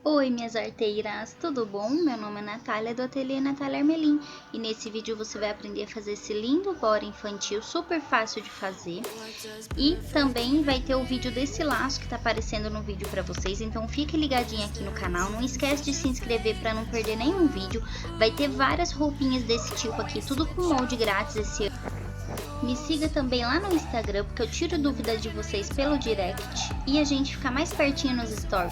Oi, minhas arteiras, tudo bom? Meu nome é Natália, do Ateliê Natália Armelin, e nesse vídeo você vai aprender a fazer esse lindo body infantil super fácil de fazer. E também vai ter o vídeo desse laço que tá aparecendo no vídeo pra vocês, então fique ligadinho aqui no canal, não esquece de se inscrever pra não perder nenhum vídeo. Vai ter várias roupinhas desse tipo aqui, tudo com molde grátis esse ano. Me siga também lá no Instagram, porque eu tiro dúvida de vocês pelo direct e a gente fica mais pertinho nos stories.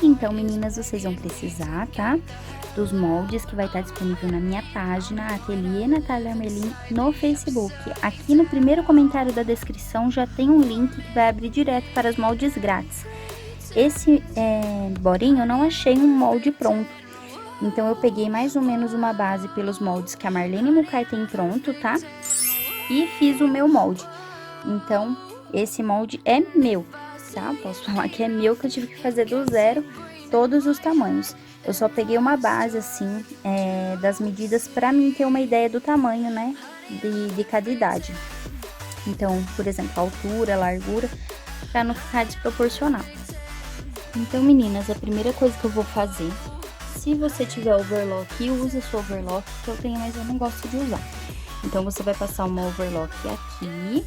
Então, meninas, vocês vão precisar, tá? Dos moldes que vai estar disponível na minha página, Ateliê Natália Armelin, no Facebook. Aqui no primeiro comentário da descrição já tem um link que vai abrir direto para os moldes grátis. Esse borinho eu não achei um molde pronto, então eu peguei mais ou menos uma base pelos moldes que a Marlene Mucay tem pronto, tá? E fiz o meu molde. Então, esse molde é meu, tá? Posso falar que é meu, que eu tive que fazer do zero todos os tamanhos. Eu só peguei uma base, assim, das medidas pra mim ter uma ideia do tamanho, né, de cada idade. Então, por exemplo, a altura, a largura, pra não ficar desproporcional. Então, meninas, a primeira coisa que eu vou fazer, se você tiver overlock, use sua overlock, que eu tenho, mas eu não gosto de usar. Então, você vai passar uma overlock aqui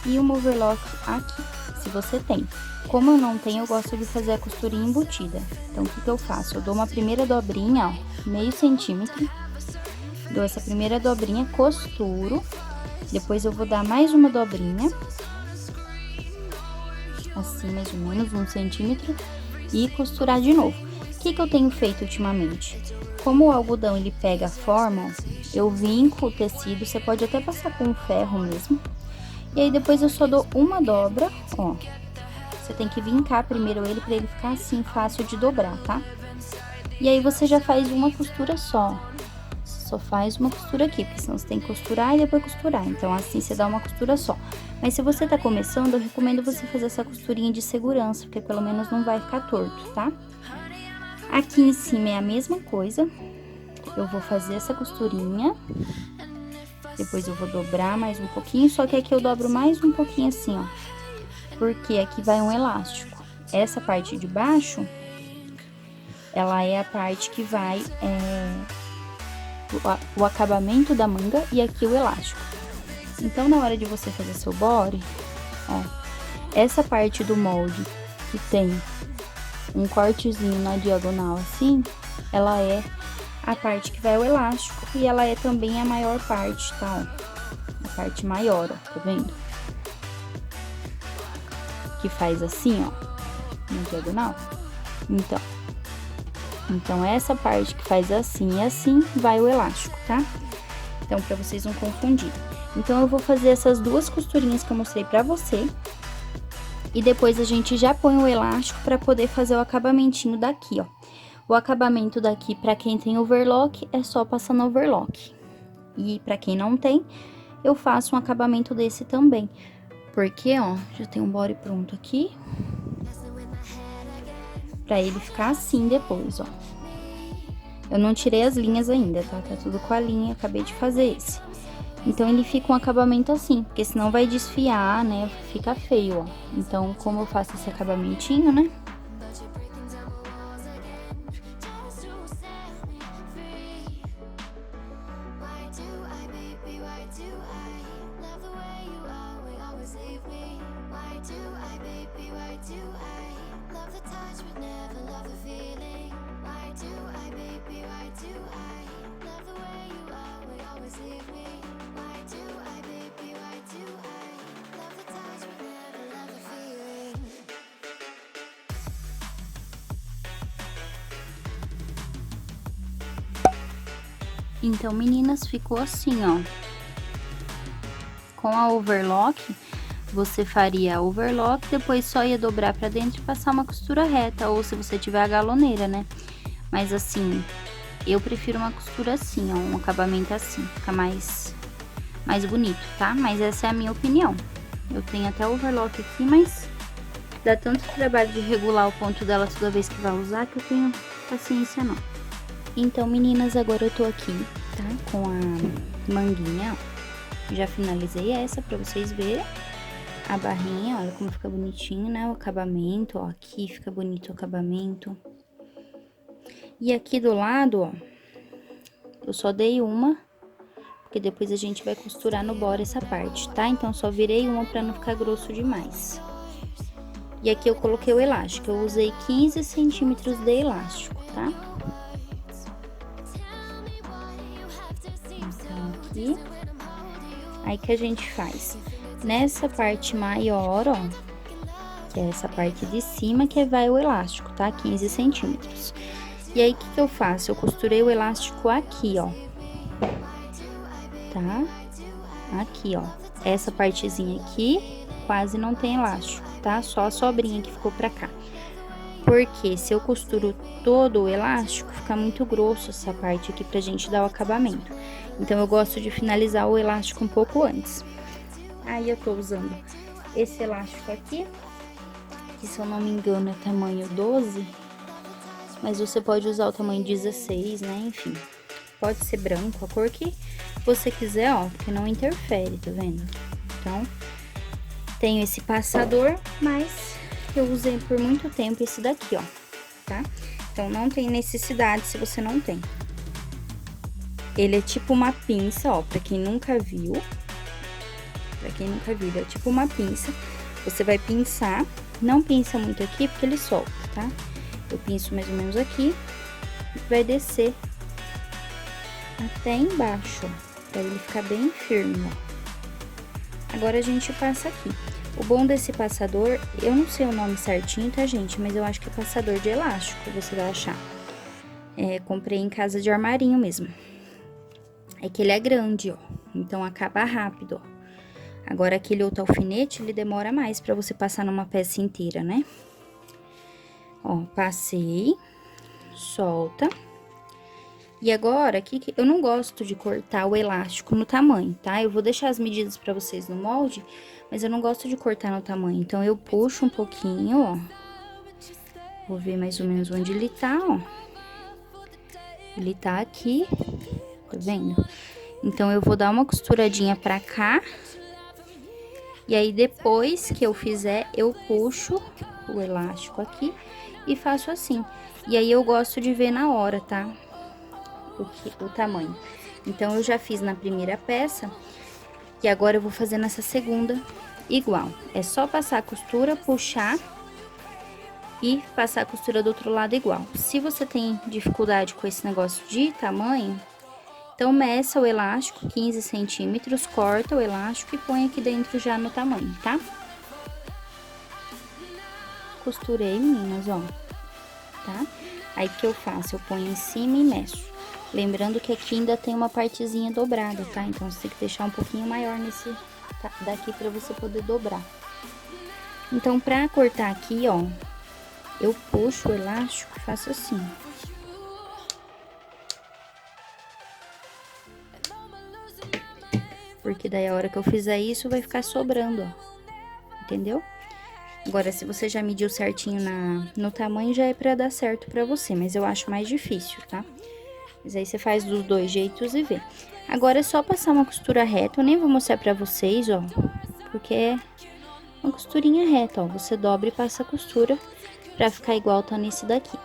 e uma overlock aqui, se você tem. Como eu não tenho, eu gosto de fazer a costurinha embutida. Então, o que que eu faço? Eu dou uma primeira dobrinha, ó, meio centímetro. Dou essa primeira dobrinha, costuro. Depois eu vou dar mais uma dobrinha. Assim, mais ou menos, 1 centímetro. E costurar de novo. O que que eu tenho feito ultimamente? Como o algodão, ele pega a forma, eu vinco o tecido. Você pode até passar com ferro mesmo. E aí, depois eu só dou uma dobra, ó. Você tem que vincar primeiro ele, pra ele ficar assim, fácil de dobrar, tá? E aí, você já faz uma costura só. Só faz uma costura aqui, porque senão você tem que costurar e depois costurar. Então, assim, você dá uma costura só. Mas se você tá começando, eu recomendo você fazer essa costurinha de segurança, porque pelo menos não vai ficar torto, tá? Aqui em cima é a mesma coisa. Eu vou fazer essa costurinha. Depois eu vou dobrar mais um pouquinho, só que aqui eu dobro mais um pouquinho assim, ó. Porque aqui vai um elástico. Essa parte de baixo, ela é a parte que vai o acabamento da manga e aqui o elástico. Então, na hora de você fazer seu body, ó, essa parte do molde que tem um cortezinho na diagonal assim, ela é a parte que vai o elástico e ela é também a maior parte, tá? Ó, a parte maior, ó, tá vendo? Que faz assim, ó, na diagonal. Então essa parte que faz assim e assim vai o elástico, tá? Então, pra vocês não confundirem. Então, eu vou fazer essas duas costurinhas que eu mostrei pra você. E depois a gente já põe o elástico pra poder fazer o acabamentinho daqui, ó. O acabamento daqui, pra quem tem overlock, é só passar no overlock. E pra quem não tem, eu faço um acabamento desse também. Porque, ó, já tem um body pronto aqui. Pra ele ficar assim depois, ó. Eu não tirei as linhas ainda, tá? Tá tudo com a linha, acabei de fazer esse. Então, ele fica um acabamento assim, porque senão vai desfiar, né? Fica feio, ó. Então, como eu faço esse acabamentinho, né? Então, meninas, ficou assim, ó. Com a overlock, você faria a overlock, depois só ia dobrar pra dentro e passar uma costura reta, ou se você tiver a galoneira, né? Mas assim, eu prefiro uma costura assim, ó, um acabamento assim, fica mais bonito, tá? Mas essa é a minha opinião. Eu tenho até overlock aqui, mas dá tanto trabalho de regular o ponto dela toda vez que vai usar, que eu tenho paciência não. Então, meninas, agora eu tô aqui, tá? Com a manguinha, ó. Já finalizei essa pra vocês verem. A barrinha, olha como fica bonitinho, né? O acabamento, ó, aqui fica bonito o acabamento. E aqui do lado, ó, eu só dei uma, porque depois a gente vai costurar no bora essa parte, tá? Então, só virei uma pra não ficar grosso demais. E aqui eu coloquei o elástico, eu usei 15 centímetros de elástico, tá? Então, aqui. Aí, que a gente faz? Nessa parte maior, ó, que é essa parte de cima, que vai o elástico, tá? 15 centímetros. E aí, o que eu faço? Eu costurei o elástico aqui, ó. Tá? Aqui, ó. Essa partezinha aqui quase não tem elástico, tá? Só a sobrinha que ficou pra cá. Porque se eu costuro todo o elástico, fica muito grosso essa parte aqui pra gente dar o acabamento. Então, eu gosto de finalizar o elástico um pouco antes. Aí, eu tô usando esse elástico aqui, que se eu não me engano é tamanho 12, mas você pode usar o tamanho 16, né? Enfim, pode ser branco, a cor que você quiser, ó, porque não interfere, tá vendo? Então, tenho esse passador, mas eu usei por muito tempo esse daqui, ó, tá? Então, não tem necessidade se você não tem. Ele é tipo uma pinça, ó, pra quem nunca viu. Pra quem nunca viu, ele é tipo uma pinça. Você vai pinçar, não pinça muito aqui porque ele solta, tá? Eu pinço mais ou menos aqui e vai descer até embaixo, ó, pra ele ficar bem firme, ó. Agora, a gente passa aqui. O bom desse passador, eu não sei o nome certinho, tá, gente? Mas eu acho que é passador de elástico, você vai achar. Comprei em casa de armarinho mesmo. É que ele é grande, ó, então acaba rápido, ó. Agora, aquele outro alfinete, ele demora mais pra você passar numa peça inteira, né? Ó, passei, solta. E agora, aqui, eu não gosto de cortar o elástico no tamanho, tá? Eu vou deixar as medidas pra vocês no molde, mas eu não gosto de cortar no tamanho. Então, eu puxo um pouquinho, ó. Vou ver mais ou menos onde ele tá, ó. Ele tá aqui, tá vendo? Então, eu vou dar uma costuradinha pra cá. E aí, depois que eu fizer, eu puxo o elástico aqui e faço assim. E aí, eu gosto de ver na hora, tá? O tamanho. Então, eu já fiz na primeira peça e agora eu vou fazer nessa segunda igual. É só passar a costura, puxar e passar a costura do outro lado igual. Se você tem dificuldade com esse negócio de tamanho, então meça o elástico 15 centímetros, corta o elástico e põe aqui dentro já no tamanho, tá? Costurei, meninas, ó, tá? Aí, o que eu faço? Eu ponho em cima e meço. Lembrando que aqui ainda tem uma partezinha dobrada, tá? Então, você tem que deixar um pouquinho maior nesse daqui pra você poder dobrar. Então, pra cortar aqui, ó, eu puxo o elástico e faço assim. Porque daí, a hora que eu fizer isso, vai ficar sobrando, ó. Entendeu? Agora, se você já mediu certinho no tamanho, já é pra dar certo pra você. Mas eu acho mais difícil, tá? Mas aí, você faz dos dois jeitos e vê. Agora, é só passar uma costura reta. Eu nem vou mostrar pra vocês, ó. Porque é uma costurinha reta, ó. Você dobra e passa a costura pra ficar igual tá nesse daqui.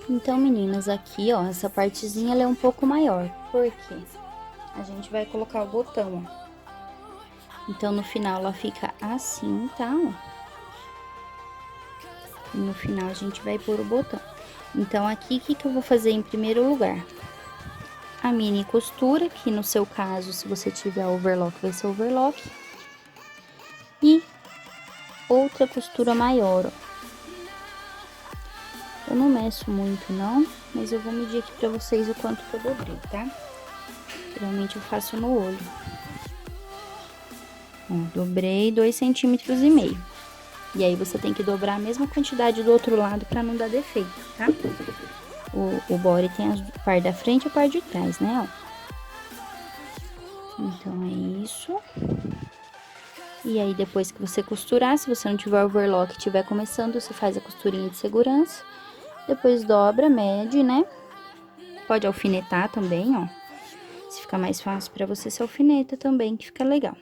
Então, meninas, aqui, ó, essa partezinha, ela é um pouco maior. Por quê? A gente vai colocar o botão, ó. Então, no final, ela fica assim, tá? E no final, a gente vai pôr o botão. Então, aqui, o que eu vou fazer em primeiro lugar? A mini costura, que no seu caso, se você tiver overlock, vai ser overlock. E outra costura maior, ó. Eu não meço muito, não, mas eu vou medir aqui pra vocês o quanto que eu dobrei, tá? Geralmente, eu faço no olho. Ó, dobrei 2,5 centímetros. E aí, você tem que dobrar a mesma quantidade do outro lado pra não dar defeito, tá? O body tem a parte da frente e a parte de trás, né, ó. Então, é isso. E aí, depois que você costurar, se você não tiver overlock e estiver começando, você faz a costurinha de segurança. Depois dobra, mede, né? Pode alfinetar também, ó. Se ficar mais fácil pra você, você alfineta também, que fica legal.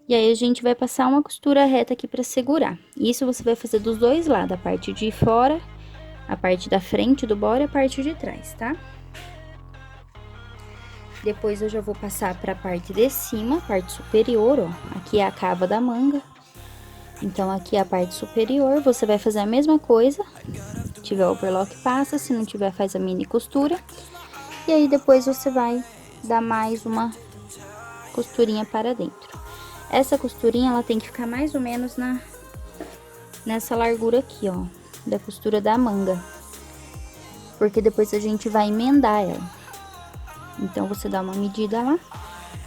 E aí, a gente vai passar uma costura reta aqui pra segurar. Isso você vai fazer dos dois lados, a parte de fora, a parte da frente do bora e a parte de trás, tá? Depois, eu já vou passar pra parte de cima, a parte superior, ó. Aqui é a cava da manga. Então, aqui é a parte superior, você vai fazer a mesma coisa. Se tiver overlock, passa. Se não tiver, faz a mini costura. E aí, depois você vai dar mais uma costurinha para dentro. Essa costurinha, ela tem que ficar mais ou menos nessa largura aqui, ó. Da costura da manga. Porque depois a gente vai emendar ela. Então, você dá uma medida lá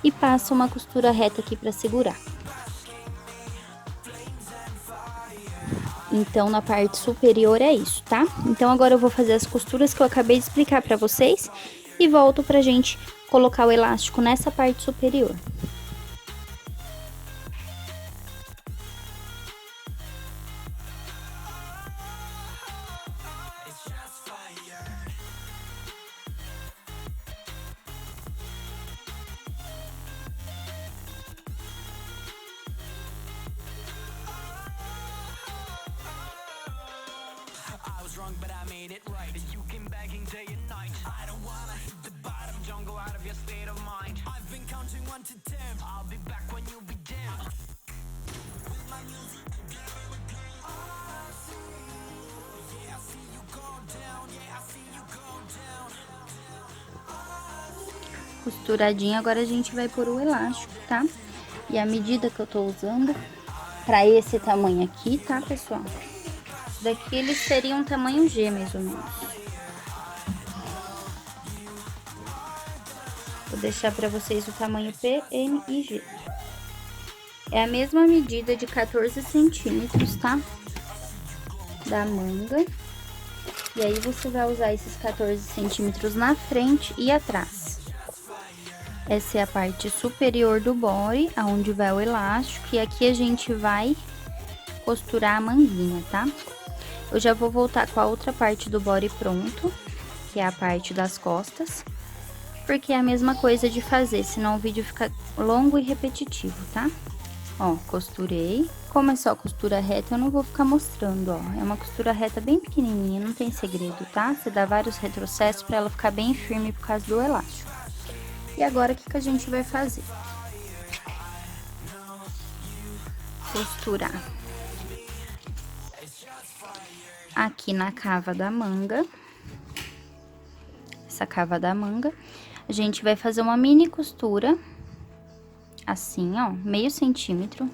e passa uma costura reta aqui pra segurar. Então, na parte superior é isso, tá? Então, agora eu vou fazer as costuras que eu acabei de explicar pra vocês e volto pra gente colocar o elástico nessa parte superior. Wrong, but I made it right. You came begging day and night. I don't wanna hit the bottom, don't go out of your state of mind. I've been counting 1 to 10. I'll be back when you be down. With my music together again. I see, yeah, I see you go down. Yeah, I see you go down. Costuradinho, agora a gente vai pôr o elástico, tá? E a medida que eu tô usando pra esse tamanho aqui, tá, pessoal? Daqui eles seriam um tamanho G, mais ou menos. Vou deixar pra vocês o tamanho P, M e G. É a mesma medida de 14 centímetros, tá? Da manga. E aí, você vai usar esses 14 centímetros na frente e atrás. Essa é a parte superior do body, aonde vai o elástico. E aqui a gente vai costurar a manguinha, tá? Eu já vou voltar com a outra parte do body pronto, que é a parte das costas, porque é a mesma coisa de fazer, senão o vídeo fica longo e repetitivo, tá? Ó, costurei. Como é só costura reta, eu não vou ficar mostrando, ó. É uma costura reta bem pequenininha, não tem segredo, tá? Você dá vários retrocessos pra ela ficar bem firme por causa do elástico. E agora, o que a gente vai fazer? Costurar aqui na cava da manga, essa cava da manga, a gente vai fazer uma mini costura, assim, ó, meio centímetro,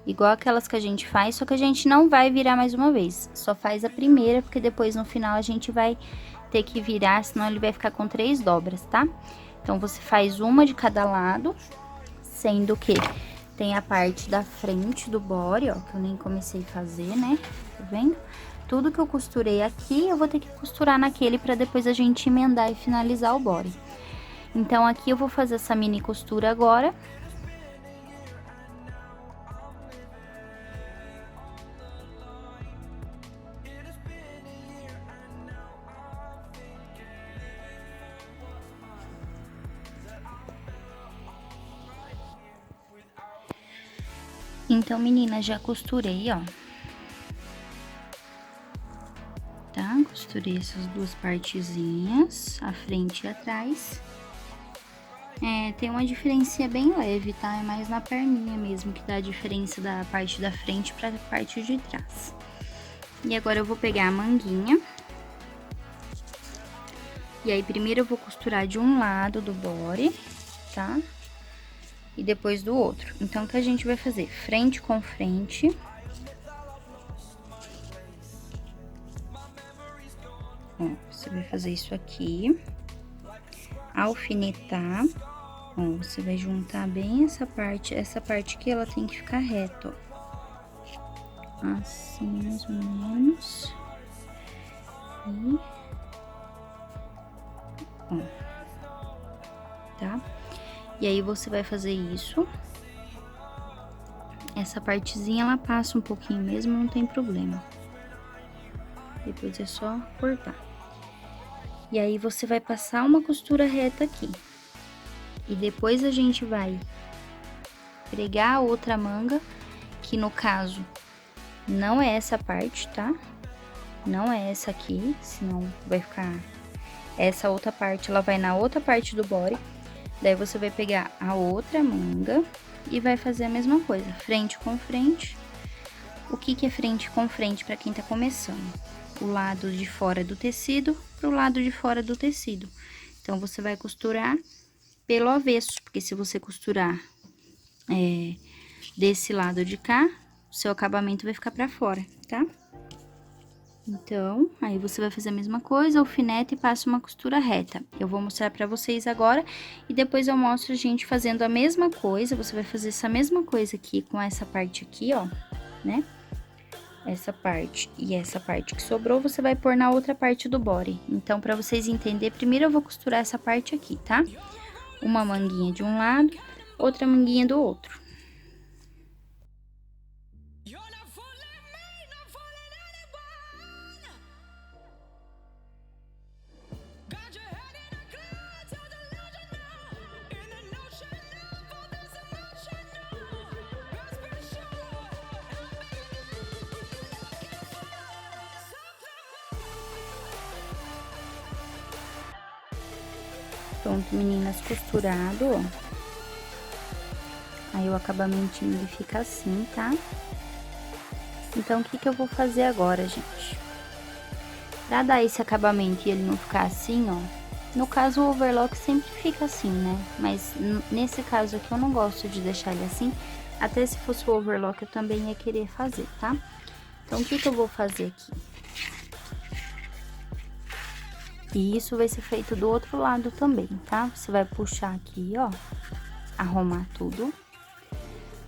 igual aquelas que a gente faz, só que a gente não vai virar mais uma vez, só faz a primeira, porque depois no final a gente vai ter que virar, senão ele vai ficar com 3 dobras, tá? Então, você faz uma de cada lado, sendo que tem a parte da frente do body, ó, que eu nem comecei a fazer, né? Tá vendo? Tudo que eu costurei aqui, eu vou ter que costurar naquele pra depois a gente emendar e finalizar o body. Então, aqui eu vou fazer essa mini costura agora. Então, meninas, já costurei, ó. Tá? Costurei essas duas partezinhas, a frente e atrás. Tem uma diferença bem leve, tá? É mais na perninha mesmo que dá a diferença da parte da frente pra parte de trás. E agora eu vou pegar a manguinha. E aí, primeiro eu vou costurar de um lado do body, tá? E depois do outro. Então, o que a gente vai fazer? Frente com frente. Ó, você vai fazer isso aqui. Alfinetar. Ó, você vai juntar bem essa parte aqui, ela tem que ficar reta, ó. Assim, mais ou menos. E... ó. Tá? E aí, você vai fazer isso. Essa partezinha, ela passa um pouquinho mesmo, não tem problema. Depois é só cortar. E aí, você vai passar uma costura reta aqui. E depois a gente vai pregar a outra manga, que no caso não é essa parte, tá? Não é essa aqui, senão vai ficar... Essa outra parte, ela vai na outra parte do body. Daí você vai pegar a outra manga e vai fazer a mesma coisa, frente com frente. O que que é frente com frente para quem tá começando? O lado de fora do tecido pro lado de fora do tecido. Então, você vai costurar pelo avesso, porque se você costurar desse lado de cá, o seu acabamento vai ficar pra fora, tá? Então, aí você vai fazer a mesma coisa, alfineta e passa uma costura reta. Eu vou mostrar pra vocês agora e depois eu mostro a gente fazendo a mesma coisa. Você vai fazer essa mesma coisa aqui com essa parte aqui, ó, né? Essa parte e essa parte que sobrou, você vai pôr na outra parte do body. Então, pra vocês entenderem, primeiro eu vou costurar essa parte aqui, tá? Uma manguinha de um lado, outra manguinha do outro. Pronto, meninas, costurado, ó. Aí o acabamentinho ele fica assim, tá? Então, o que que eu vou fazer agora, gente? Pra dar esse acabamento e ele não ficar assim, ó. No caso, o overlock sempre fica assim, né? Mas nesse caso aqui eu não gosto de deixar ele assim. Até se fosse o overlock eu também ia querer fazer, tá? Então, o que que eu vou fazer aqui? E isso vai ser feito do outro lado também, tá? Você vai puxar aqui, ó, arrumar tudo.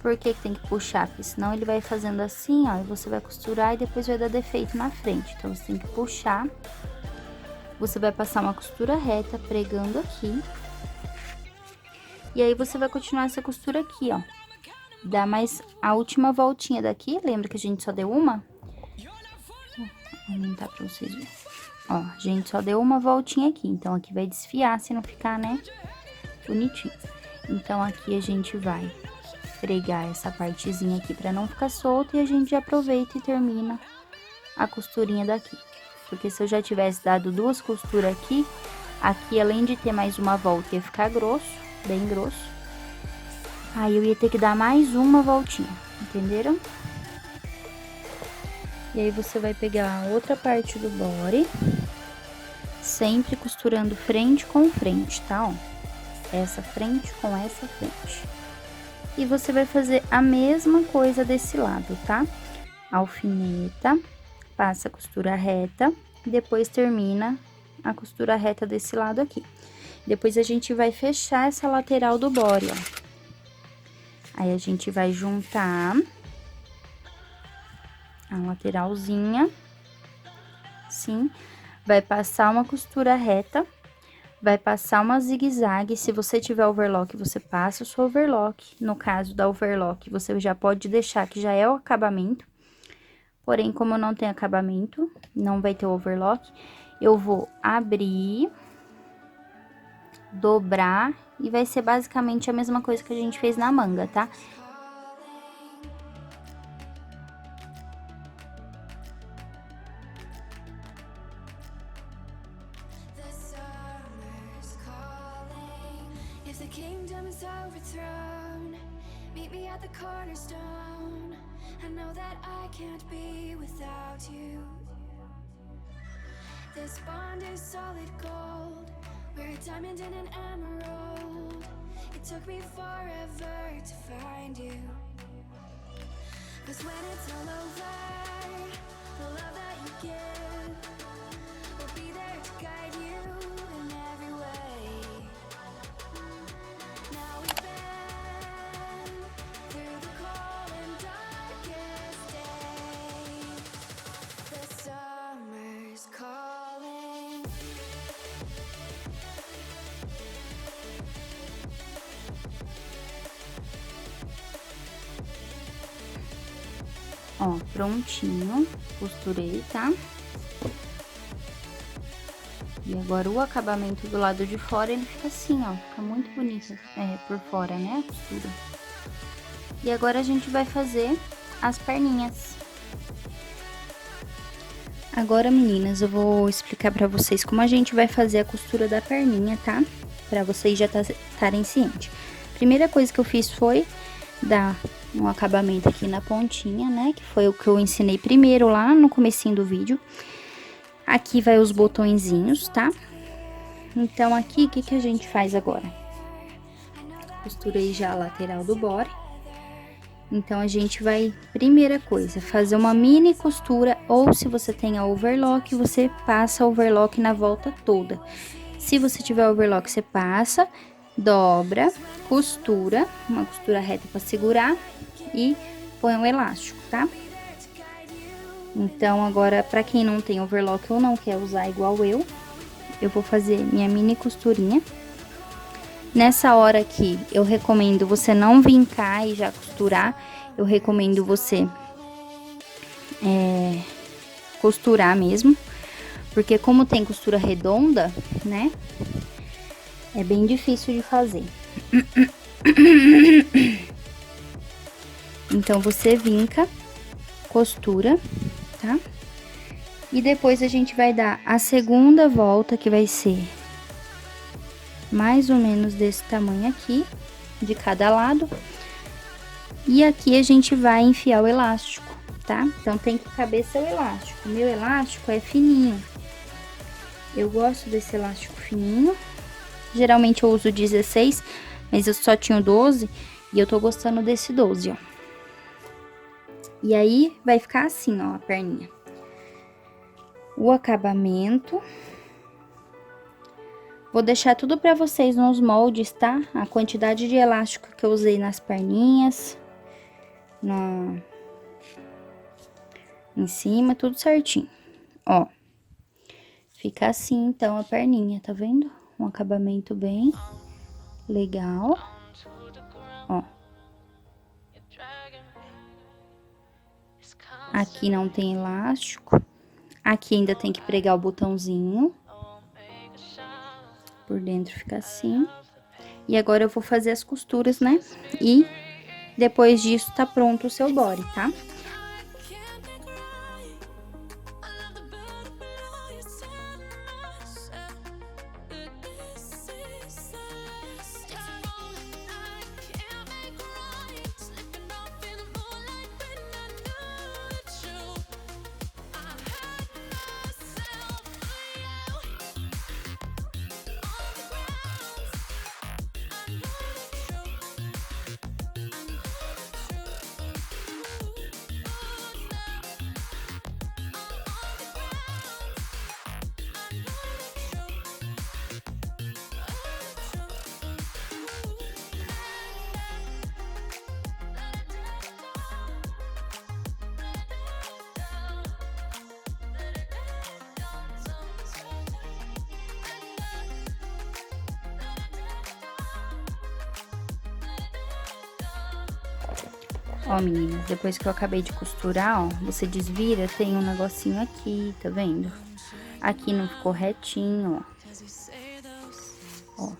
Por que que tem que puxar? Porque senão ele vai fazendo assim, ó, e você vai costurar e depois vai dar defeito na frente. Então, você tem que puxar. Você vai passar uma costura reta, pregando aqui. E aí, você vai continuar essa costura aqui, ó. Dá mais a última voltinha daqui, lembra que a gente só deu uma? Vou aumentar pra vocês verem. Ó, a gente só deu uma voltinha aqui, então aqui vai desfiar, se não ficar, né, bonitinho. Então, aqui a gente vai pregar essa partezinha aqui pra não ficar solta e a gente já aproveita e termina a costurinha daqui. Porque se eu já tivesse dado duas costuras aqui, aqui além de ter mais uma volta ia ficar grosso, bem grosso. Aí eu ia ter que dar mais uma voltinha, entenderam? E aí, você vai pegar a outra parte do body, sempre costurando frente com frente, tá? Ó, essa frente com essa frente. E você vai fazer a mesma coisa desse lado, tá? Alfineta, passa a costura reta, depois termina a costura reta desse lado aqui. Depois a gente vai fechar essa lateral do body, ó. Aí, a gente vai juntar a lateralzinha, assim, vai passar uma costura reta, vai passar uma zigue-zague. Se você tiver overlock, você passa o seu overlock. No caso da overlock, você já pode deixar que já é o acabamento. Porém, como eu não tenho acabamento, não vai ter overlock, eu vou abrir, dobrar e vai ser basicamente a mesma coisa que a gente fez na manga, tá? The kingdom is overthrown. Meet me at the cornerstone. I know that I can't be without you. This bond is solid gold. We're a diamond and an emerald. It took me forever to find you. 'Cause when it's all over, the love that you give will be there to guide you in every way. Now we've been through the cold and darkest days. The summer's calling. Ó, prontinho, costurei, tá? E agora o acabamento do lado de fora, ele fica assim, ó. Fica muito bonito por fora, né, a costura. E agora a gente vai fazer as perninhas. Agora, meninas, eu vou explicar pra vocês como a gente vai fazer a costura da perninha, tá? Pra vocês já estarem cientes. Primeira coisa que eu fiz foi dar um acabamento aqui na pontinha, né? Que foi o que eu ensinei primeiro lá no comecinho do vídeo. Aqui vai os botõezinhos, tá? Então, aqui, o que que a gente faz agora? Costurei já a lateral do body. Então, a gente vai, primeira coisa, fazer uma mini costura, ou se você tem a overlock, você passa a overlock na volta toda. Se você tiver overlock, você passa, dobra, costura, uma costura reta para segurar e põe um elástico, tá? Então, agora, para quem não tem overlock ou não quer usar igual eu vou fazer minha mini costurinha. Nessa hora aqui, eu recomendo você não vincar e já costurar. Eu recomendo você costurar mesmo. Porque como tem costura redonda, né? É bem difícil de fazer. Então, você vinca, costura, tá? E depois a gente vai dar a segunda volta, que vai ser mais ou menos desse tamanho aqui, de cada lado. E aqui a gente vai enfiar o elástico, tá? Então, tem que caber seu elástico. O meu elástico é fininho. Eu gosto desse elástico fininho. Geralmente eu uso 16, mas eu só tinha 12 e eu tô gostando desse 12, ó. E aí, vai ficar assim, ó, a perninha. O acabamento. Vou deixar tudo pra vocês nos moldes, tá? A quantidade de elástico que eu usei nas perninhas. Em cima, tudo certinho. Ó. Fica assim, então, a perninha, tá vendo? Um acabamento bem legal. Ó. Aqui não tem elástico. Aqui ainda tem que pregar o botãozinho. Por dentro fica assim. E agora eu vou fazer as costuras, né? E depois disso tá pronto o seu body, tá? Ó, meninas, depois que eu acabei de costurar, ó, você desvira, tem um negocinho aqui, tá vendo? Aqui não ficou retinho, ó.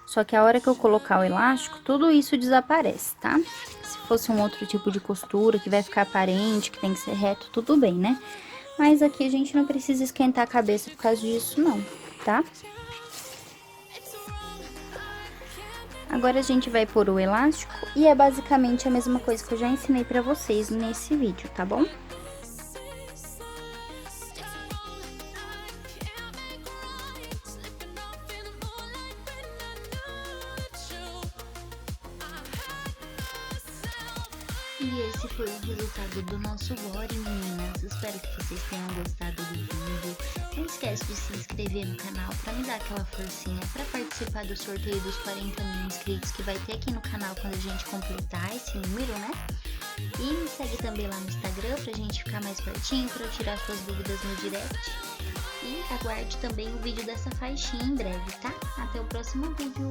Só que a hora que eu colocar o elástico, tudo isso desaparece, tá? Se fosse um outro tipo de costura, que vai ficar aparente, que tem que ser reto, tudo bem, né? Mas aqui a gente não precisa esquentar a cabeça por causa disso, não, tá? Agora a gente vai pôr o elástico e é basicamente a mesma coisa que eu já ensinei pra vocês nesse vídeo, tá bom? E esse foi o resultado do nosso body, meninas. Espero que vocês tenham gostado do vídeo. Não esquece de se inscrever no canal para me dar aquela forcinha para participar do sorteio dos 40 mil inscritos que vai ter aqui no canal quando a gente completar esse número, né? E me segue também lá no Instagram pra gente ficar mais pertinho, para eu tirar suas dúvidas no direct. E aguarde também o vídeo dessa faixinha em breve, tá? Até o próximo vídeo!